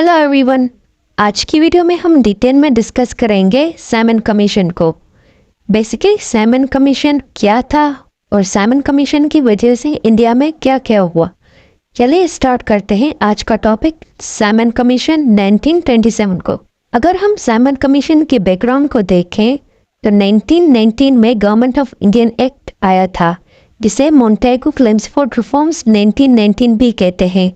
Hello everyone. आज की video में हम डिटेल में डिस्कस करेंगे सैमन कमीशन को। बेसिकली सैमन कमीशन क्या था और सैमन कमीशन की वजह से इंडिया में क्या क्या हुआ। चलिए स्टार्ट करते हैं आज का टॉपिक, सैमन कमीशन 1927 को। अगर हम सैमन कमीशन के बैकग्राउंड को देखें तो 1919 में गवर्नमेंट ऑफ इंडियन एक्ट आया था, जिसे मोंटेगू क्लेम्सफोर्ड रिफॉर्म्स 1919 भी कहते हैं।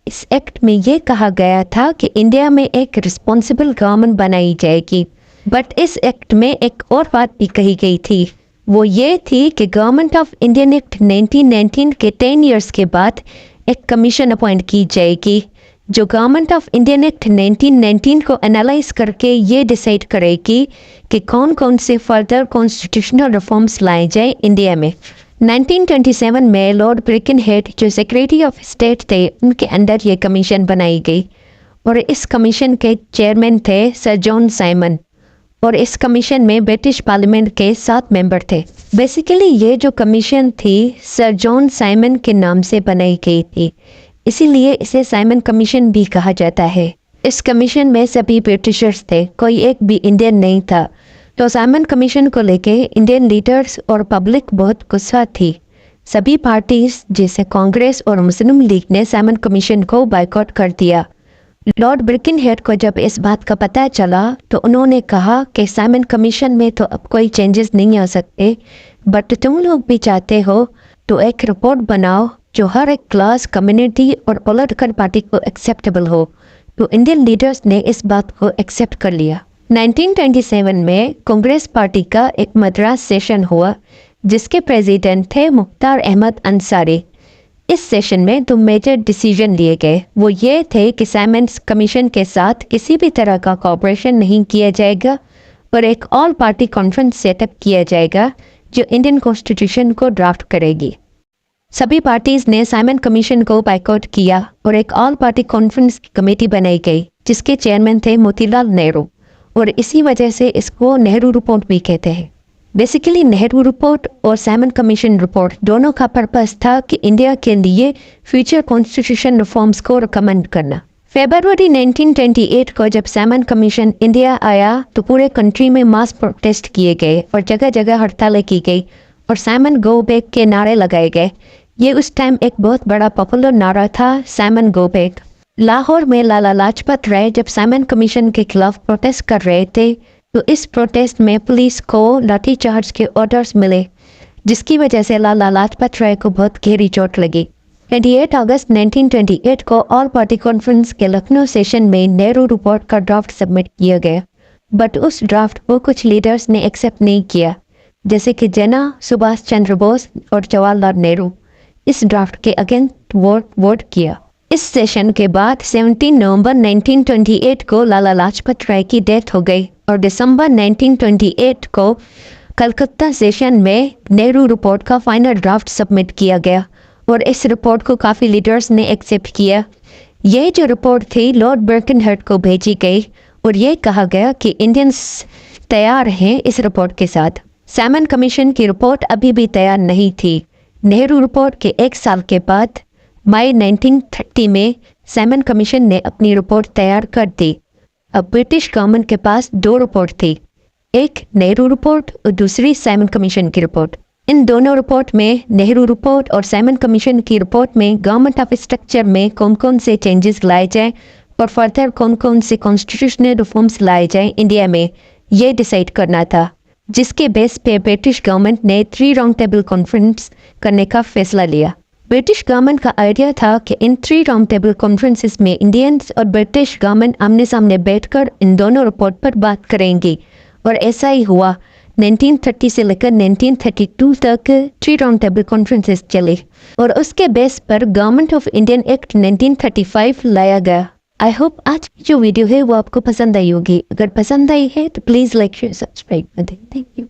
इस एक्ट में ये कहा गया था कि इंडिया में एक रिस्पॉन्सिबल गवर्नमेंट बनाई जाएगी, बट इस एक्ट में एक और बात भी कही गई थी। वो ये थी कि गवर्नमेंट ऑफ इंडियन एक्ट 1919 के 10 इयर्स के बाद एक कमीशन अपॉइंट की जाएगी, जो गवर्नमेंट ऑफ इंडियन एक्ट 1919 को एनालाइज करके ये डिसाइड करेगी कि कौन कौन से फर्दर कॉन्स्टिट्यूशनल रिफॉर्म्स लाए जाए इंडिया में। 1927 में लॉर्ड ब्रिकनहेड जो सेक्रेटरी ऑफ स्टेट थे, उनके अंडर ये कमीशन बनाई गई और इस कमीशन के चेयरमैन थे सर जॉन साइमन, और इस कमीशन में ब्रिटिश पार्लियामेंट के 7 मेंबर थे। बेसिकली ये जो कमीशन थी सर जॉन साइमन के नाम से बनाई गई थी, इसीलिए इसे साइमन कमीशन भी कहा जाता है। इस कमीशन में सभी ब्रिटिशर्स थे, कोई एक भी इंडियन नहीं था। तो साइमन कमीशन को लेके इंडियन लीडर्स और पब्लिक बहुत गुस्सा थी। सभी पार्टीज जैसे कांग्रेस और मुस्लिम लीग ने साइमन कमीशन को बायकॉट कर दिया। लॉर्ड ब्रिकनहेड को जब इस बात का पता चला तो उन्होंने कहा कि साइमन कमीशन में तो अब कोई चेंजेस नहीं आ सकते, बट तुम लोग भी चाहते हो तो एक रिपोर्ट बनाओ जो हर एक क्लास, कम्युनिटी और पॉलिटिकल पार्टी को एक्सेप्टेबल हो। तो इंडियन लीडर्स ने इस बात को एक्सेप्ट कर लिया। 1927 में कांग्रेस पार्टी का एक मद्रास सेशन हुआ, जिसके प्रेसिडेंट थे मुख्तार अहमद अंसारी। इस सेशन में 2 मेजर डिसीजन लिए गए। वो ये थे कि साइमन कमीशन के साथ किसी भी तरह का कोऑपरेशन नहीं किया जाएगा और एक ऑल पार्टी कॉन्फ्रेंस सेटअप किया जाएगा जो इंडियन कॉन्स्टिट्यूशन को ड्राफ्ट करेगी। सभी पार्टीज ने साइमन कमीशन को बायकॉट किया और एक ऑल पार्टी कॉन्फ्रेंस की कमेटी बनाई गई, जिसके चेयरमैन थे मोतीलाल नेहरू, और इसी वजह से इसको नेहरू रिपोर्ट भी कहते हैं। बेसिकली नेहरू रिपोर्ट और साइमन कमीशन रिपोर्ट दोनों का पर्पस था कि इंडिया के लिए फ्यूचर कॉन्स्टिट्यूशन रिफॉर्म्स को रिकमेंड करना। फरवरी 1928 को जब साइमन कमीशन इंडिया आया तो पूरे कंट्री में मास प्रोटेस्ट किए गए और जगह जगह हड़तालें की गई और साइमन गो बैक के नारे लगाए गए। ये उस टाइम एक बहुत बड़ा पॉपुलर नारा था, साइमन गो बैक। लाहौर में लाला लाजपत राय जब साइमन कमीशन के खिलाफ प्रोटेस्ट कर रहे थे तो इस प्रोटेस्ट में पुलिस को लाठीचार्ज के ऑर्डर्स मिले, जिसकी वजह से लाला लाजपत राय को बहुत गहरी चोट लगी। 28 अगस्त 1928 को ऑल पार्टी कॉन्फ्रेंस के लखनऊ सेशन में नेहरू रिपोर्ट का ड्राफ्ट सबमिट किया गया, बट उस ड्राफ्ट को कुछ लीडर्स ने एक्सेप्ट नहीं किया, जैसे कि जिन्ना, सुभाष चंद्र बोस और जवाहरलाल नेहरू। इस ड्राफ्ट के अगेंस्ट वोट किया। इस सेशन के बाद 17 नवंबर 1928 को लाला लाजपत राय की डेथ हो गई और दिसंबर 1928 को कलकत्ता सेशन में नेहरू रिपोर्ट का फाइनल ड्राफ्ट सबमिट किया गया और इस रिपोर्ट को काफ़ी लीडर्स ने एक्सेप्ट किया। ये जो रिपोर्ट थी लॉर्ड ब्रिकनहेड को भेजी गई और ये कहा गया कि इंडियंस तैयार हैं इस रिपोर्ट के साथ। साइमन कमीशन की रिपोर्ट अभी भी तैयार नहीं थी। नेहरू रिपोर्ट के 1 साल के बाद मई 1930 में साइमन कमीशन ने अपनी रिपोर्ट तैयार कर दी। अब ब्रिटिश गवर्नमेंट के पास 2 रिपोर्ट थी, एक नेहरू रिपोर्ट और दूसरी साइमन कमीशन की रिपोर्ट। इन दोनों रिपोर्ट में, नेहरू रिपोर्ट और साइमन कमीशन की रिपोर्ट में, गवर्नमेंट ऑफ स्ट्रक्चर में कौन कौन से चेंजेस लाए जाए और फर्दर कौन कौन से कॉन्स्टिट्यूशनल रिफॉर्म्स लाए जाए इंडिया में, ये डिसाइड करना था, जिसके बेस पे ब्रिटिश गवर्नमेंट ने 3 राउंड टेबल कॉन्फ्रेंस करने का फैसला लिया। ब्रिटिश गवर्नमेंट का आइडिया था कि इन 3 राउंड टेबल कॉन्फ्रेंसेस में इंडियंस और ब्रिटिश गवर्नमेंट आमने सामने बैठकर इन दोनों रिपोर्ट पर बात करेंगी, और ऐसा ही हुआ। 1930 से लेकर 1932 तक 3 राउंड टेबल कॉन्फ्रेंसेस चले और उसके बेस पर गवर्नमेंट ऑफ इंडियन एक्ट 1935 लाया गया। आई होप आज की जो वीडियो है वो आपको पसंद आई होगी। अगर पसंद आई है तो प्लीज़ लाइक शेयर सब्सक्राइब कर दें। Thank you.